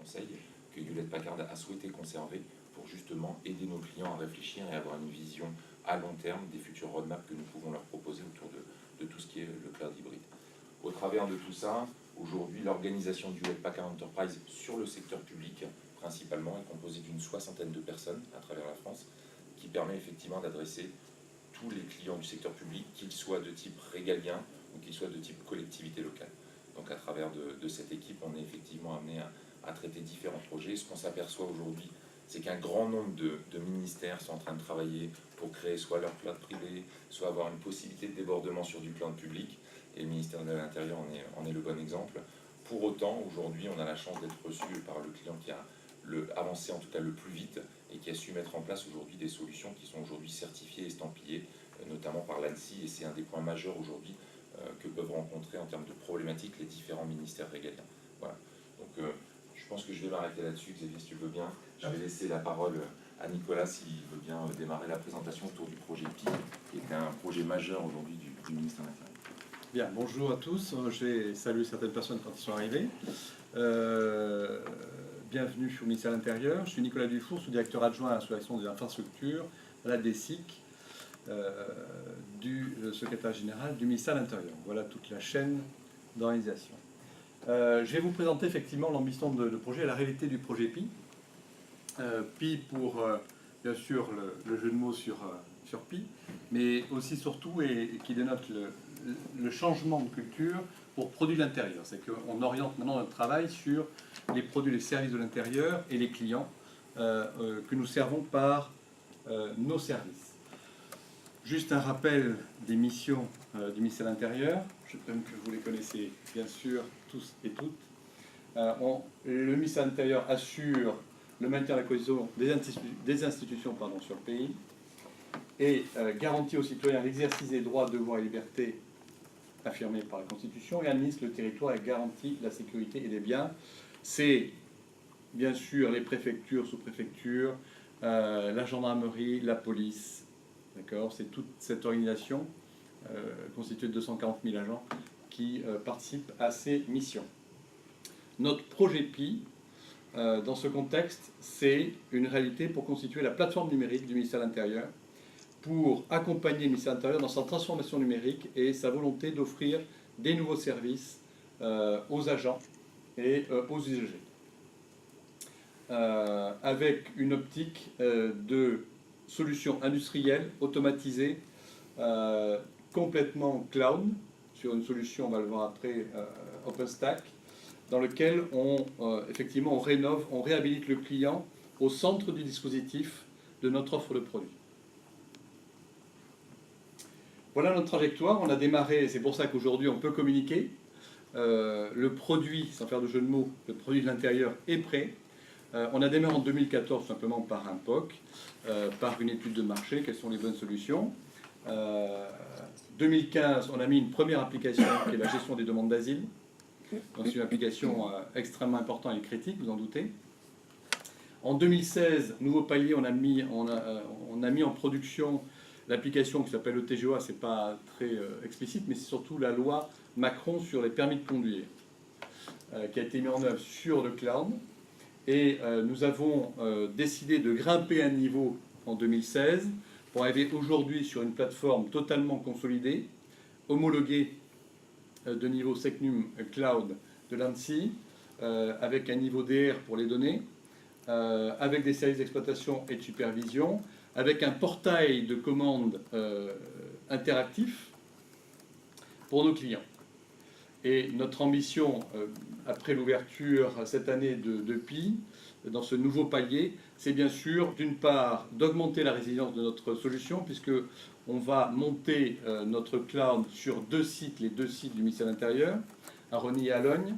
conseil que Hewlett-Packard a souhaité conserver pour justement aider nos clients à réfléchir et avoir une vision à long terme des futurs roadmaps que nous pouvons leur proposer autour de tout ce qui est le cloud hybride. Au travers de tout ça, aujourd'hui, l'organisation du Hewlett-Packard Enterprise sur le secteur public, principalement, est composée d'une 60aine de personnes à travers la France, qui permet effectivement d'adresser tous les clients du secteur public, qu'ils soient de type régalien ou qu'ils soient de type collectivité locale. Donc à travers de cette équipe, on est effectivement amené à traiter différents projets. Ce qu'on s'aperçoit aujourd'hui, c'est qu'un grand nombre de ministères sont en train de travailler pour créer soit leur cloud privé, soit avoir une possibilité de débordement sur du cloud public. Et le ministère de l'Intérieur en est le bon exemple. Pour autant, aujourd'hui, on a la chance d'être reçu par le client qui a avancé en tout cas le plus vite et qui a su mettre en place aujourd'hui des solutions qui sont aujourd'hui certifiées et estampillées, notamment par l'ANSSI. Et c'est un des points majeurs aujourd'hui que peuvent rencontrer en termes de problématiques les différents ministères régaliens. Voilà. Donc je pense que je vais m'arrêter là-dessus, Xavier, si tu veux bien. Je vais laisser la parole à Nicolas s'il veut bien démarrer la présentation autour du projet PI, qui est un projet majeur aujourd'hui du ministère de l'Intérieur. Bien, bonjour à tous. Je vais saluer certaines personnes quand ils sont arrivés. Bienvenue au ministère de l'Intérieur. Je suis Nicolas Dufour, sous-directeur adjoint à l'association des infrastructures, à la DESIC, du secrétaire général du ministère de l'Intérieur. Voilà toute la chaîne d'organisation. Je vais vous présenter effectivement l'ambition de projet et la réalité du projet PI. PI pour, bien sûr, le jeu de mots sur PI, mais aussi surtout, et qui dénote le changement de culture pour produits de l'intérieur. C'est qu'on oriente maintenant notre travail sur les produits, les services de l'intérieur et les clients que nous servons par nos services. Juste un rappel des missions du ministère de l'Intérieur. Je présume que vous les connaissez bien sûr tous et toutes. Le ministère de l'Intérieur assure le maintien de la cohésion des institutions sur le pays et garantit aux citoyens l'exercice des droits, devoirs et libertés affirmés par la Constitution et administre le territoire et garantit la sécurité et les biens. C'est bien sûr les préfectures, sous-préfectures, la gendarmerie, la police. D'accord, c'est toute cette organisation constituée de 240 000 agents qui participent à ces missions. Notre projet PI, dans ce contexte, c'est une réalité pour constituer la plateforme numérique du ministère de l'Intérieur, pour accompagner le ministère de l'Intérieur dans sa transformation numérique et sa volonté d'offrir des nouveaux services aux agents et aux usagers. Avec une optique de solutions industrielles, automatisées, complètement cloud, sur une solution, on va le voir après, OpenStack, dans lequel effectivement, on rénove, on réhabilite le client au centre du dispositif de notre offre de produits. Voilà notre trajectoire. On a démarré, c'est pour ça qu'aujourd'hui on peut communiquer. Le produit, sans faire de jeu de mots, le produit de l'intérieur est prêt. On a démarré en 2014 simplement par un POC, par une étude de marché, quelles sont les bonnes solutions. 2015, on a mis une première application qui est la gestion des demandes d'asile. Donc c'est une application extrêmement importante et critique, vous en doutez. En 2016, nouveau palier, on a mis en production l'application qui s'appelle le TGOA, c'est pas très explicite, mais c'est surtout la loi Macron sur les permis de conduire, qui a été mise en œuvre sur le cloud. Et nous avons décidé de grimper un niveau en 2016 pour arriver aujourd'hui sur une plateforme totalement consolidée, homologuée de niveau SecNum Cloud de l'ANSSI, avec un niveau DR pour les données, avec des services d'exploitation et de supervision, avec un portail de commandes interactif pour nos clients. Et notre ambition, après l'ouverture cette année de PI, dans ce nouveau palier, c'est bien sûr, d'une part, d'augmenter la résilience de notre solution, puisqu'on va monter notre cloud sur les deux sites du ministère de l'Intérieur, à Rosny et à Logne.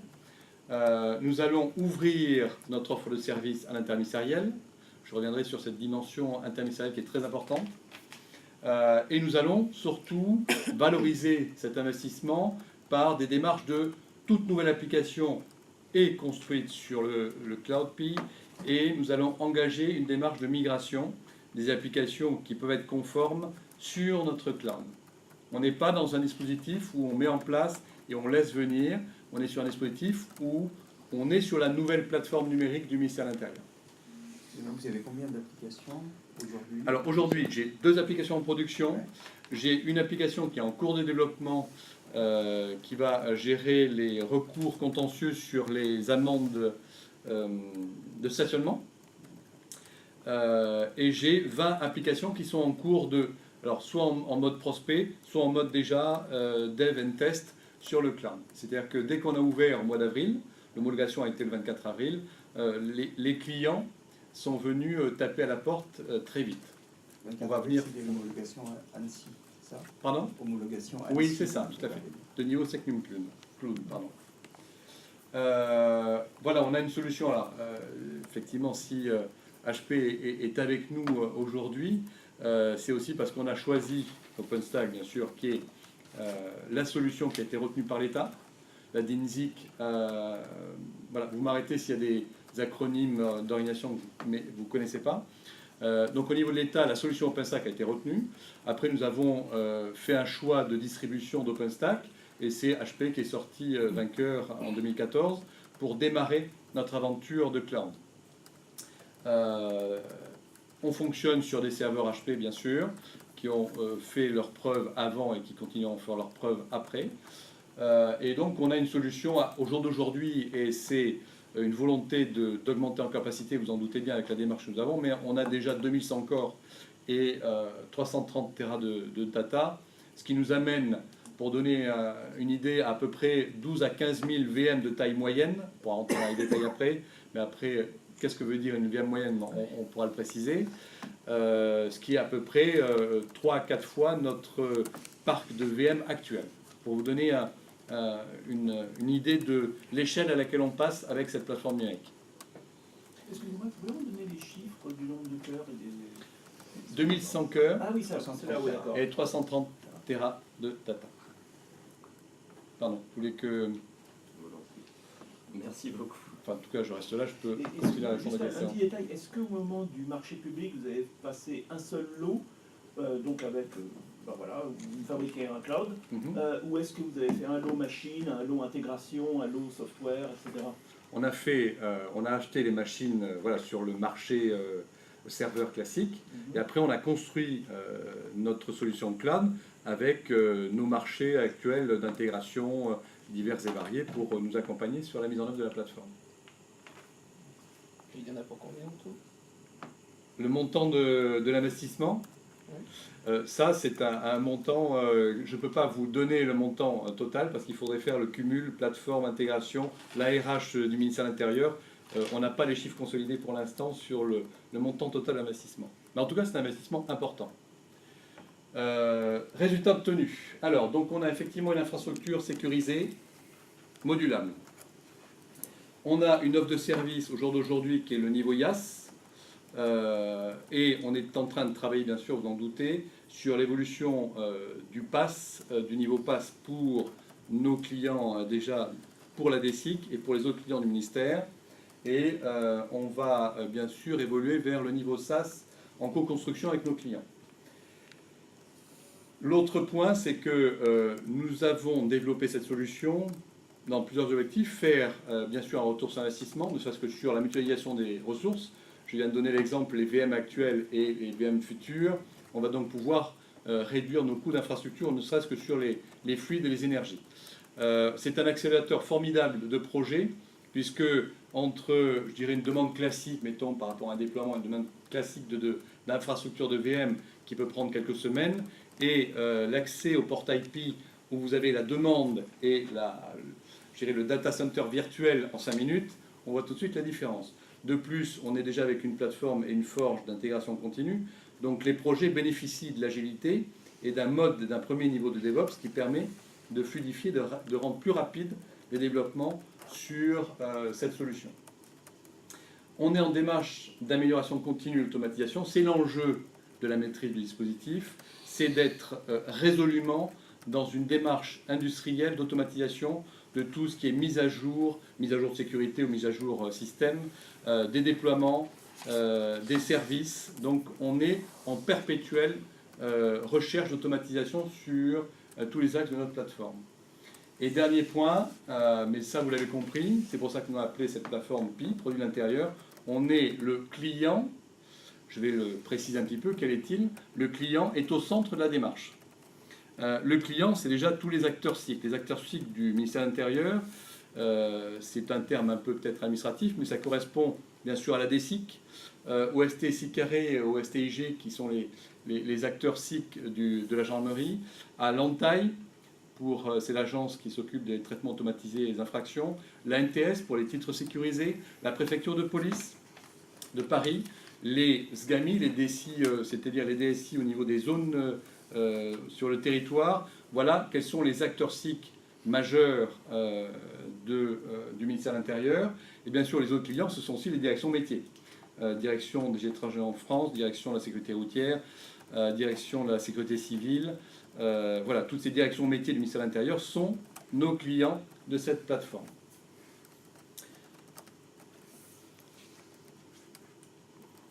Nous allons ouvrir notre offre de service à l'interministériel. Je reviendrai sur cette dimension interministérielle qui est très importante. Et nous allons surtout valoriser cet investissement par des démarches de toute nouvelle application est construite sur le Cloud PI, et nous allons engager une démarche de migration des applications qui peuvent être conformes sur notre cloud. On n'est pas dans un dispositif où on met en place et on laisse venir, on est sur un dispositif où on est sur la nouvelle plateforme numérique du ministère de l'Intérieur. Vous avez combien d'applications aujourd'hui? Alors aujourd'hui, j'ai 2 applications en production. J'ai une application qui est en cours de développement qui va gérer les recours contentieux sur les amendes de stationnement. Et j'ai 20 applications qui sont en cours de, alors soit en mode prospect, soit en mode déjà dev and test sur le cloud. C'est-à-dire que dès qu'on a ouvert au mois d'avril, l'homologation a été le 24 avril, les clients sont venus taper à la porte très vite. On va venir. C'est l'homologation à Annecy, c'est ça? Pardon? Homologation à Annecy. Oui, c'est ça, tout à fait. De niveau Secnum Cloud, pardon. Voilà, on a une solution là. Effectivement, si HP est avec nous aujourd'hui, c'est aussi parce qu'on a choisi OpenStack, bien sûr, qui est la solution qui a été retenue par l'État, la DINSIC. Voilà, vous m'arrêtez s'il y a des acronymes d'orientation que vous ne connaissez pas. Donc au niveau de l'État, la solution OpenStack a été retenue. Après, nous avons fait un choix de distribution d'OpenStack, et c'est HP qui est sorti vainqueur en 2014 pour démarrer notre aventure de cloud. On fonctionne sur des serveurs HP, bien sûr, qui ont fait leurs preuves avant et qui continueront à faire leurs preuves après. Et donc, on a une solution au jour d'aujourd'hui, et c'est une volonté d'augmenter en capacité, vous en doutez bien avec la démarche que nous avons, mais on a déjà 2100 corps et 330 Tera de data, ce qui nous amène, pour donner une idée, à peu près 12 à 15 000 VM de taille moyenne. On pourra rentrer dans les détails après, mais après, qu'est-ce que veut dire une VM moyenne? On pourra le préciser. Ce qui est à peu près 3 à 4 fois notre parc de VM actuel. Pour vous donner une idée de l'échelle à laquelle on passe avec cette plateforme numérique. Excusez-moi, pouvez-vous donner les chiffres du nombre de cœurs et des... 2100 cœurs Ah oui, ça, c'est là, oui, d'accord. et 330 Tera de data. Pardon, vous voulez que... Merci beaucoup. Enfin, en tout cas, je reste là, je peux Et continuer à répondre à la juste un question. petit détail, est-ce qu'au moment du marché public, vous avez passé un seul lot, donc avec, ben voilà, vous fabriquez un cloud, ou est-ce que vous avez fait un lot machine, un lot intégration, un lot software, etc. On a acheté les machines voilà, sur le marché serveur classique, et après on a construit notre solution de cloud avec nos marchés actuels d'intégration divers et variés pour nous accompagner sur la mise en œuvre de la plateforme. Et il y en a pour combien en tout? Le montant de l'investissement, ça c'est un montant, je ne peux pas vous donner le montant total parce qu'il faudrait faire le cumul, plateforme, intégration, l'ARH du ministère de l'Intérieur. On n'a pas les chiffres consolidés pour l'instant sur le montant total d'investissement. Mais en tout cas c'est un investissement important. Résultat obtenu. Alors, donc on a effectivement une infrastructure sécurisée, modulable. On a une offre de service au jour d'aujourd'hui qui est le niveau IaaS, et on est en train de travailler, bien sûr, vous en doutez, sur l'évolution du PaaS, du niveau PaaS pour nos clients déjà pour la DSIC et pour les autres clients du ministère. Et on va bien sûr évoluer vers le niveau SaaS en co-construction avec nos clients. L'autre point, c'est que nous avons développé cette solution dans plusieurs objectifs. Faire, bien sûr, un retour sur investissement, ne serait-ce que sur la mutualisation des ressources. Je viens de donner l'exemple, les VM actuels et les VM futurs. On va donc pouvoir réduire nos coûts d'infrastructure, ne serait-ce que sur les fluides et les énergies. C'est un accélérateur formidable de projet, puisque entre, je dirais, une demande classique, mettons, par rapport à un déploiement, une demande classique d'infrastructure de VM qui peut prendre quelques semaines, et l'accès au port IP où vous avez la demande et le data center virtuel en 5 minutes, on voit tout de suite la différence. De plus, on est déjà avec une plateforme et une forge d'intégration continue, donc les projets bénéficient de l'agilité et d'un premier niveau de DevOps qui permet de fluidifier, de rendre plus rapide les développements sur cette solution. On est en démarche d'amélioration continue et d'automatisation, c'est l'enjeu de la maîtrise du dispositif, c'est d'être résolument dans une démarche industrielle d'automatisation de tout ce qui est mise à jour de sécurité ou mise à jour système, des déploiements, des services. Donc on est en perpétuelle recherche d'automatisation sur tous les axes de notre plateforme. Et dernier point, mais ça vous l'avez compris, c'est pour ça que nous avons appelé cette plateforme PI, produit de l'intérieur. On est le client, je vais le préciser un petit peu, quel est-il? Le client est au centre de la démarche. Le client, c'est déjà tous les acteurs SIC. Les acteurs SIC du ministère de l'Intérieur, c'est un terme un peu peut-être administratif, mais ça correspond bien sûr à la DSIC, au ST carré, au STIG, qui sont les acteurs SIC de la gendarmerie, à l'ANTAI, c'est l'agence qui s'occupe des traitements automatisés et des infractions, la NTS pour les titres sécurisés, la préfecture de police de Paris, les SGAMI, les DSI, c'est-à-dire les DSI au niveau des zones sur le territoire. Voilà quels sont les acteurs SIC majeurs du ministère de l'Intérieur. Et bien sûr, les autres clients, ce sont aussi les directions métiers. Direction des étrangers en France, direction de la sécurité routière, direction de la sécurité civile. Voilà, toutes ces directions métiers du ministère de l'Intérieur sont nos clients de cette plateforme.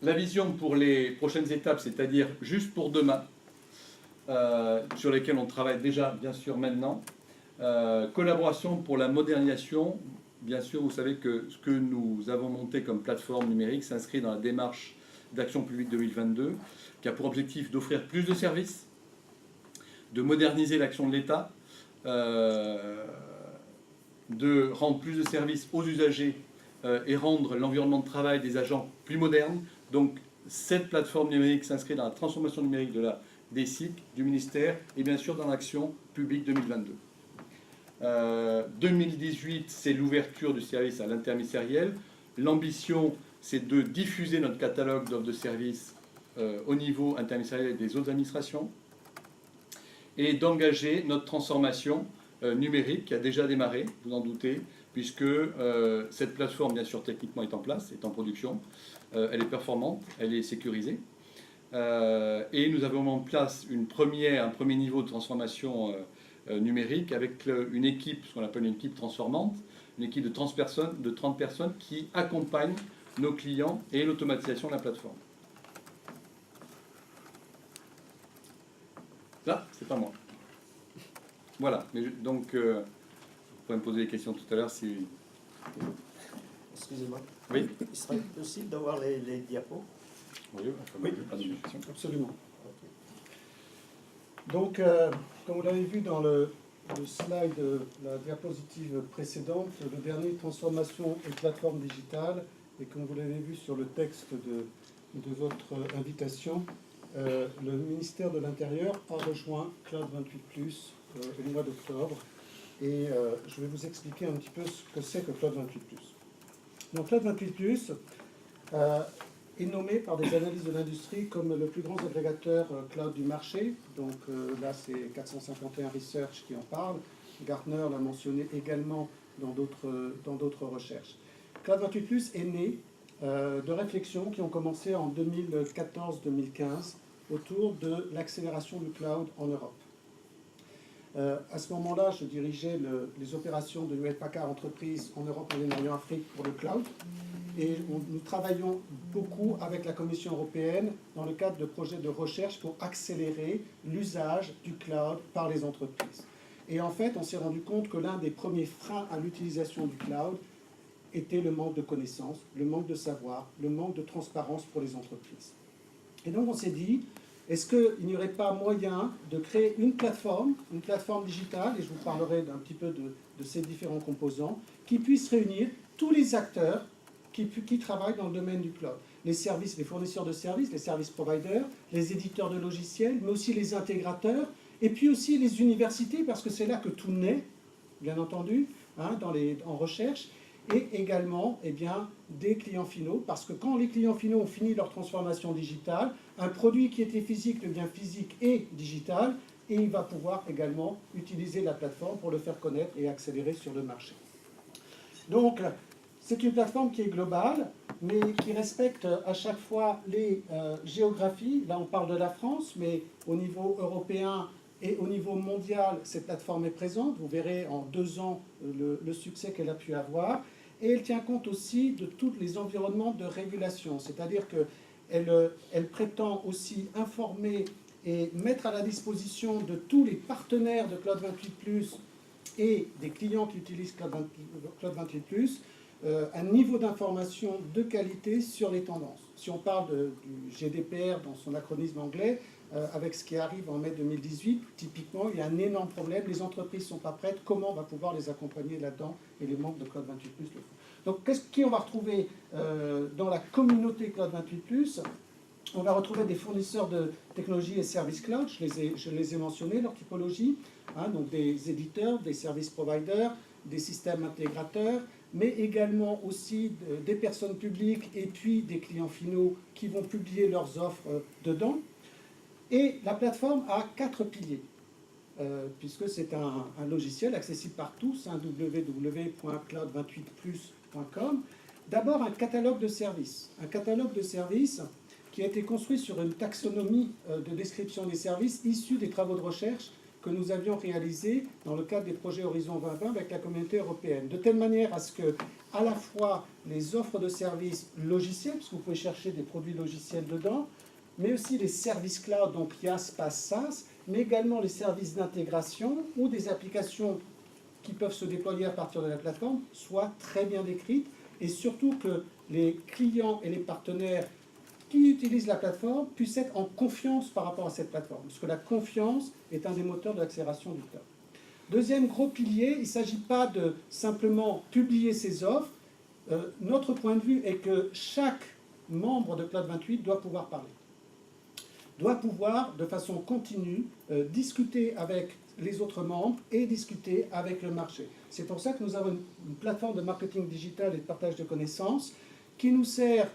La vision pour les prochaines étapes, c'est-à-dire juste pour demain, sur lesquelles on travaille déjà bien sûr maintenant. Collaboration pour la modernisation. Bien sûr, vous savez que ce que nous avons monté comme plateforme numérique s'inscrit dans la démarche d'Action publique 2022, qui a pour objectif d'offrir plus de services, de moderniser l'action de l'État, de rendre plus de services aux usagers et rendre l'environnement de travail des agents plus moderne. Donc cette plateforme numérique s'inscrit dans la transformation numérique de la DSIC, du ministère, et bien sûr dans l'Action publique 2022. 2018, c'est l'ouverture du service à l'interministériel. L'ambition, c'est de diffuser notre catalogue d'offres de services au niveau interministériel des autres administrations et d'engager notre transformation numérique qui a déjà démarré, vous en doutez, puisque cette plateforme, bien sûr, techniquement est en place, est en production, elle est performante, elle est sécurisée. Et nous avons en place un premier niveau de transformation numérique avec une équipe, ce qu'on appelle une équipe transformante, une équipe de 30 personnes qui accompagne nos clients et l'automatisation de la plateforme. Là, c'est pas moi. Voilà, donc vous pouvez me poser des questions tout à l'heure si... Excusez-moi. Oui. Il serait possible d'avoir les diapos? Oui, pas de question. Absolument. Donc, comme vous l'avez vu dans le slide, la diapositive précédente, le dernier transformation et plateforme digitale, et comme vous l'avez vu sur le texte de votre invitation, le ministère de l'Intérieur a rejoint Cloud 28+, au mois d'octobre, et je vais vous expliquer un petit peu ce que c'est que Cloud 28+. Donc Cloud 28+, est nommé par des analyses de l'industrie comme le plus grand agrégateur cloud du marché. Donc là, c'est 451 Research qui en parle. Gartner l'a mentionné également dans d'autres recherches. Cloud 28+ est né de réflexions qui ont commencé en 2014-2015 autour de l'accélération du cloud en Europe. À ce moment-là, je dirigeais les opérations de Hewlett-Packard Enterprise en Europe, Moyen-Orient, Afrique pour le cloud. Et nous travaillons beaucoup avec la Commission européenne dans le cadre de projets de recherche pour accélérer l'usage du cloud par les entreprises. Et en fait, on s'est rendu compte que l'un des premiers freins à l'utilisation du cloud était le manque de connaissances, le manque de savoir, le manque de transparence pour les entreprises. Et donc on s'est dit, est-ce qu'il n'y aurait pas moyen de créer une plateforme digitale, et je vous parlerai un petit peu de ces différents composants, qui puisse réunir tous les acteurs qui travaillent dans le domaine du cloud. Les services, les fournisseurs de services, les service providers, les éditeurs de logiciels, mais aussi les intégrateurs, et puis aussi les universités, parce que c'est là que tout naît, bien entendu, en recherche, et également des clients finaux, parce que quand les clients finaux ont fini leur transformation digitale, un produit qui était physique devient physique et digital, et il va pouvoir également utiliser la plateforme pour le faire connaître et accélérer sur le marché. Donc, c'est une plateforme qui est globale, mais qui respecte à chaque fois les géographies. Là, on parle de la France, mais au niveau européen et au niveau mondial, cette plateforme est présente. Vous verrez en 2 ans le succès qu'elle a pu avoir. Et elle tient compte aussi de tous les environnements de régulation. C'est-à-dire qu'elle prétend aussi informer et mettre à la disposition de tous les partenaires de Cloud 28+, et des clients qui utilisent Cloud 28+, un niveau d'information de qualité sur les tendances. Si on parle du GDPR dans son acronyme anglais, avec ce qui arrive en mai 2018, typiquement, il y a un énorme problème. Les entreprises ne sont pas prêtes. Comment on va pouvoir les accompagner là-dedans? Et les membres de Cloud 28+ le font. Donc, qui on va retrouver dans la communauté Cloud 28+? On va retrouver des fournisseurs de technologies et services cloud. Je les ai mentionnés, leur typologie. Donc des éditeurs, des service providers, des systèmes intégrateurs, mais également aussi des personnes publiques et puis des clients finaux qui vont publier leurs offres dedans. Et la plateforme a 4 piliers, puisque c'est un logiciel accessible par tous, www.cloud28plus.com. D'abord, un catalogue de services. Un catalogue de services qui a été construit sur une taxonomie de description des services issus des travaux de recherche que nous avions réalisés dans le cadre des projets Horizon 2020 avec la communauté européenne, de telle manière à ce que, à la fois, les offres de services logiciels, parce que vous pouvez chercher des produits logiciels dedans, mais aussi les services cloud, donc IaaS, PaaS, SaaS, mais également les services d'intégration ou des applications qui peuvent se déployer à partir de la plateforme, soient très bien décrites, et surtout que les clients et les partenaires qui utilisent la plateforme puissent être en confiance par rapport à cette plateforme, parce que la confiance est un des moteurs de l'accélération du cloud. Deuxième gros pilier, il ne s'agit pas de simplement publier ses offres. Notre point de vue est que chaque membre de Cloud 28 doit pouvoir parler, doit pouvoir de façon continue discuter avec les autres membres et discuter avec le marché. C'est pour ça que nous avons une plateforme de marketing digital et de partage de connaissances qui nous sert,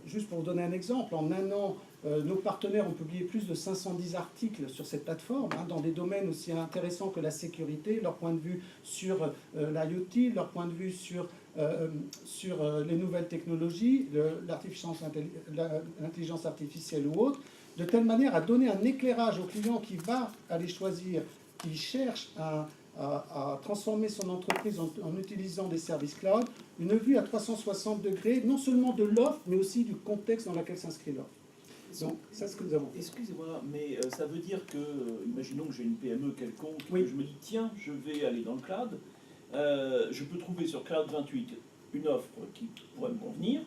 juste pour vous donner un exemple, en un an, nos partenaires ont publié plus de 510 articles sur cette plateforme, dans des domaines aussi intéressants que la sécurité, leur point de vue sur l'IoT, leur point de vue sur les nouvelles technologies, l'intelligence artificielle ou autre, de telle manière à donner un éclairage au client qui va aller choisir, qui cherche à transformer son entreprise en utilisant des services cloud, une vue à 360 degrés, non seulement de l'offre, mais aussi du contexte dans lequel s'inscrit l'offre. Donc, c'est ce que nous avons. Excusez-moi, mais ça veut dire que, imaginons que j'ai une PME quelconque, Oui. que je me dis, tiens, je vais aller dans le cloud, je peux trouver sur Cloud 28 une offre qui pourrait me convenir,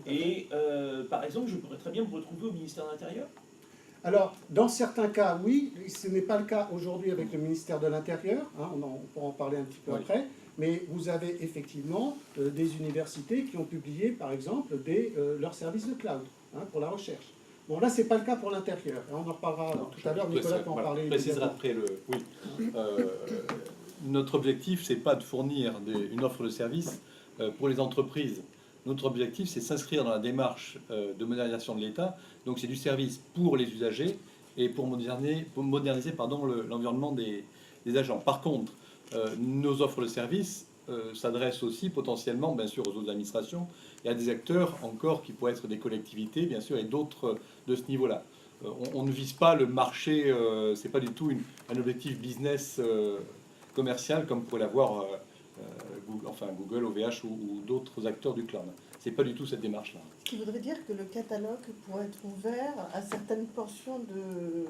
et par exemple, je pourrais très bien me retrouver au ministère de l'Intérieur. Alors, dans certains cas, oui, ce n'est pas le cas aujourd'hui avec le ministère de l'Intérieur, on pourra en parler un petit peu après, mais vous avez effectivement des universités qui ont publié, par exemple, leurs services de cloud pour la recherche. Bon, là, ce n'est pas le cas pour l'Intérieur, on en reparlera tout à l'heure, Nicolas peut en parler. Je préciserai après oui. Notre objectif, ce n'est pas de fournir une offre de service pour les entreprises. Notre objectif, c'est de s'inscrire dans la démarche de modernisation de l'État. Donc, c'est du service pour les usagers et pour moderniser l'environnement des agents. Par contre, nos offres de service s'adressent aussi potentiellement, bien sûr, aux autres administrations et à des acteurs encore qui pourraient être des collectivités, bien sûr, et d'autres de ce niveau-là. On ne vise pas le marché, c'est pas du tout un objectif business commercial comme pourrait l'avoir Google, OVH ou d'autres acteurs du cloud. C'est pas du tout cette démarche-là. Ce qui voudrait dire que le catalogue pourrait être ouvert à certaines portions de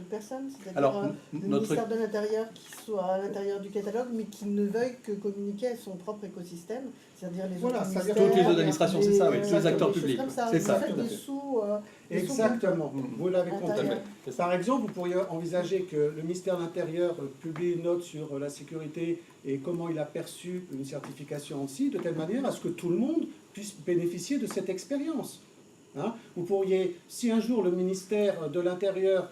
personnes, c'est-à-dire le ministère de l'Intérieur qui soit à l'intérieur du catalogue, mais qui ne veuille que communiquer à son propre écosystème, c'est-à-dire les autres ministères, toutes les autres administrations, c'est ça, oui, tous les acteurs publics. C'est ça, tout à fait. Exactement, vous l'avez compris. Par exemple, vous pourriez envisager que le ministère de l'Intérieur publie une note sur la sécurité et comment il a perçu une certification ANSSI, de telle manière à ce que tout le monde puisse bénéficier de cette expérience. Vous pourriez, si un jour le ministère de l'Intérieur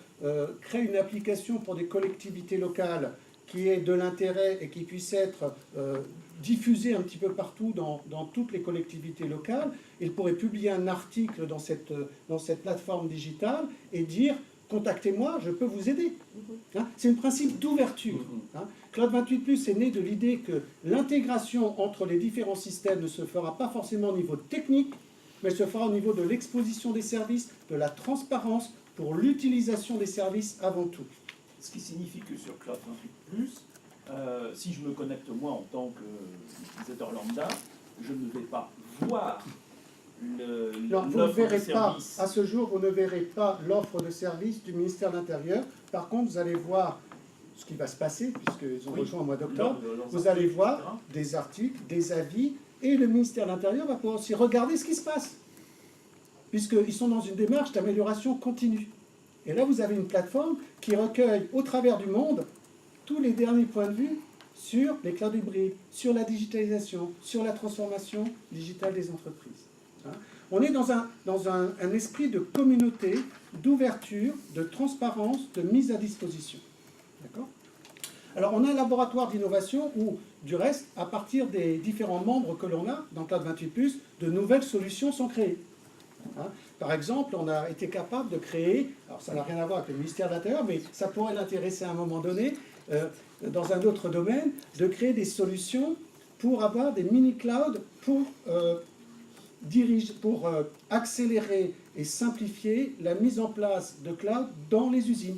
crée une application pour des collectivités locales qui est de l'intérêt et qui puisse être diffusée un petit peu partout dans toutes les collectivités locales, il pourrait publier un article dans cette plateforme digitale et dire « Contactez-moi, je peux vous aider ». C'est un principe d'ouverture. Cloud 28+ est né de l'idée que l'intégration entre les différents systèmes ne se fera pas forcément au niveau technique, mais elle se fera au niveau de l'exposition des services, de la transparence pour l'utilisation des services avant tout. Ce qui signifie que sur Cloud 28+, si je me connecte moi en tant qu'utilisateur lambda, je ne vais pas voir vous ne verrez pas, à ce jour, vous ne verrez pas l'offre de service du ministère de l'Intérieur. Par contre, vous allez voir ce qui va se passer, puisqu'ils ont rejoint au mois d'octobre, vous allez voir des articles, des avis, et le ministère de l'Intérieur va pouvoir aussi regarder ce qui se passe, puisqu'ils sont dans une démarche d'amélioration continue. Et là, vous avez une plateforme qui recueille au travers du monde tous les derniers points de vue sur les clouds hybrides, sur la digitalisation, sur la transformation digitale des entreprises. On est dans un esprit de communauté, d'ouverture, de transparence, de mise à disposition. D'accord ? Alors, on a un laboratoire d'innovation où, du reste, à partir des différents membres que l'on a dans Cloud 28+, de nouvelles solutions sont créées. Par exemple, on a été capable de créer, alors ça n'a rien à voir avec le ministère de l'Intérieur, mais ça pourrait l'intéresser à un moment donné, dans un autre domaine, de créer des solutions pour avoir des mini-clouds pour accélérer et simplifier la mise en place de cloud dans les usines,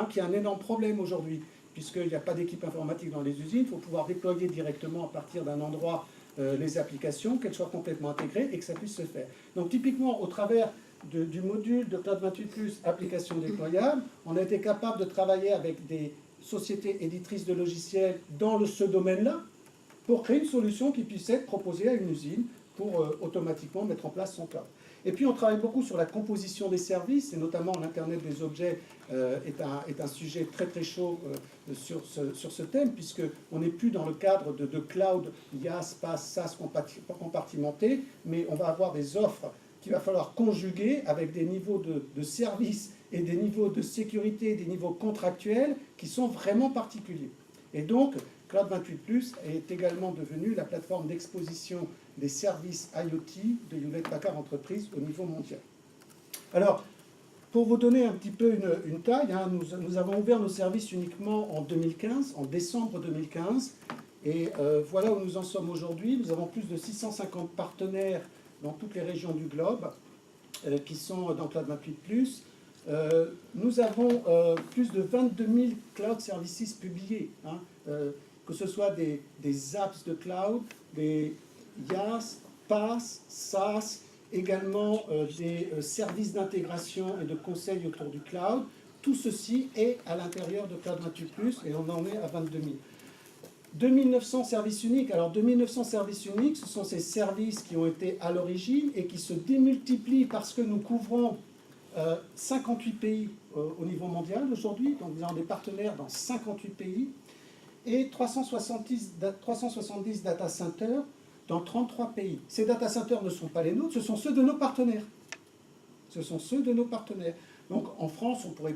qui est un énorme problème aujourd'hui, puisqu'il n'y a pas d'équipe informatique dans les usines, il faut pouvoir déployer directement à partir d'un endroit les applications, qu'elles soient complètement intégrées et que ça puisse se faire. Donc typiquement, au travers du module de Cloud 28+, applications déployables, on a été capable de travailler avec des sociétés éditrices de logiciels dans ce domaine-là, pour créer une solution qui puisse être proposée à une usine pour automatiquement mettre en place son cloud. Et puis on travaille beaucoup sur la composition des services, et notamment l'Internet des objets est un sujet très très chaud sur ce thème, puisqu'on n'est plus dans le cadre de cloud IaaS, PaaS, SaaS compartimenté, mais on va avoir des offres qu'il va falloir conjuguer avec des niveaux de services et des niveaux de sécurité, des niveaux contractuels qui sont vraiment particuliers. Et donc, Cloud 28+ est également devenu la plateforme d'exposition des services IoT de Hewlett-Packard Enterprise au niveau mondial. Alors, pour vous donner un petit peu une taille, nous avons ouvert nos services uniquement en 2015, en décembre 2015, et voilà où nous en sommes aujourd'hui. Nous avons plus de 650 partenaires dans toutes les régions du globe qui sont dans Cloud 28+. Nous avons plus de 22 000 cloud services publiés, que ce soit des apps de cloud, des IaaS, PaaS, SaaS, également des services d'intégration et de conseil autour du cloud. Tout ceci est à l'intérieur de Cloud 28+, et on en est à 22 000. 2900 services uniques. Alors 2900 services uniques, ce sont ces services qui ont été à l'origine et qui se démultiplient parce que nous couvrons 58 pays au niveau mondial aujourd'hui. Donc nous avons des partenaires dans 58 pays et 370 data centers dans 33 pays. Ces data centers ne sont pas les nôtres, ce sont ceux de nos partenaires. Ce sont ceux de nos partenaires. Donc en France, on pourrait